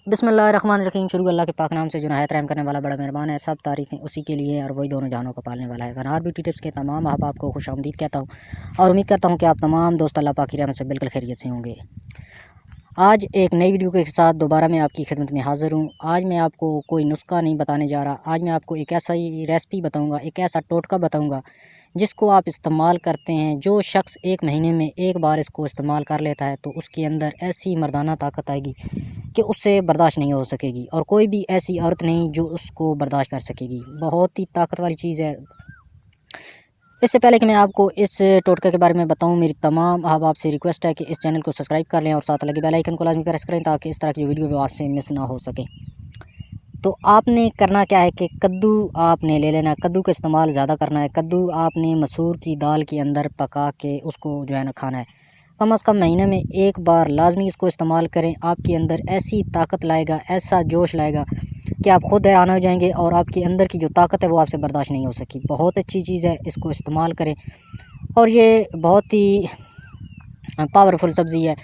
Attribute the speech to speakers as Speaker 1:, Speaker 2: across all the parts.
Speaker 1: बिस्मिल्लाहिर्रहमानिर्रहीम। शुरू अल्लाह के पाक नाम से जो नहायत रहम करने वाला बड़ा मेहरबान है। सब तारीफ़ें उसी के लिए और वही दोनों जहानों को पालने वाला है। फनहार ब्यूटी टिप्स के तमाम अहबाब को खुश आमदीद कहता हूँ और उम्मीद करता हूँ कि आप तमाम दोस्त अल्लाह पाक की रहमत से बिल्कुल खैरियत से होंगे। आज एक नई वीडियो के साथ दोबारा मैं आपकी खिदमत में हाज़िर हूँ। आज मैं आपको कोई नुस्खा नहीं बताने जा रहा। आज मैं आपको एक ऐसा ही रेसिपी बताऊँगा, एक ऐसा टोटका बताऊँगा जिसको आप इस्तेमाल करते हैं। जो शख्स एक महीने में एक बार इसको इस्तेमाल कर लेता है तो उसके अंदर ऐसी मर्दाना ताकत आएगी कि उससे बर्दाश्त नहीं हो सकेगी और कोई भी ऐसी औरत नहीं जो उसको बर्दाश्त कर सकेगी। बहुत ही ताकत वाली चीज़ है। इससे पहले कि मैं आपको इस टोटके के बारे में बताऊं, मेरी तमाम अहबाब से रिक्वेस्ट है कि इस चैनल को सब्सक्राइब कर लें और साथ लगे बेल आइकन को लाजमी प्रेस करें ताकि इस तरह की वीडियो भी आपसे मिस ना हो सके। तो आपने करना क्या है कि कद्दू आपने ले लेना। कद्दू का इस्तेमाल ज़्यादा करना है। कद्दू आपने मसूर की दाल के अंदर पका के उसको जो है ना खाना है। कम से कम महीने में एक बार लाजमी इसको इस्तेमाल करें। आपके अंदर ऐसी ताकत लाएगा, ऐसा जोश लाएगा कि आप ख़ुद हैरान हो जाएंगे और आपके अंदर की जो ताकत है वो आपसे बर्दाश्त नहीं हो सकी। बहुत अच्छी चीज़ है, इसको इस्तेमाल करें। और ये बहुत ही पावरफुल सब्ज़ी है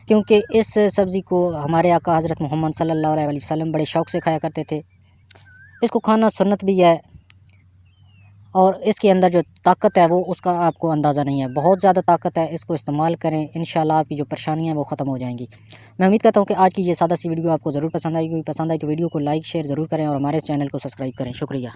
Speaker 1: क्योंकि इस सब्ज़ी को हमारे आका हज़रत मोहम्मद सल्लल्लाहु अलैहि वसल्लम बड़े शौक़ से खाया करते थे। इसको खाना सुन्नत भी है और इसके अंदर जो ताकत है वो उसका आपको अंदाज़ा नहीं है। बहुत ज़्यादा ताकत है, इसको इस्तेमाल करें। इंशाल्लाह आपकी जो परेशानियाँ हैं वो ख़त्म हो जाएंगी। मैं उम्मीद करता हूँ कि आज की ये सादा सी वीडियो आपको ज़रूर पसंद आएगी। पसंद आई तो वीडियो को लाइक शेयर ज़रूर करें और हमारे चैनल को सब्सक्राइब करें। शुक्रिया।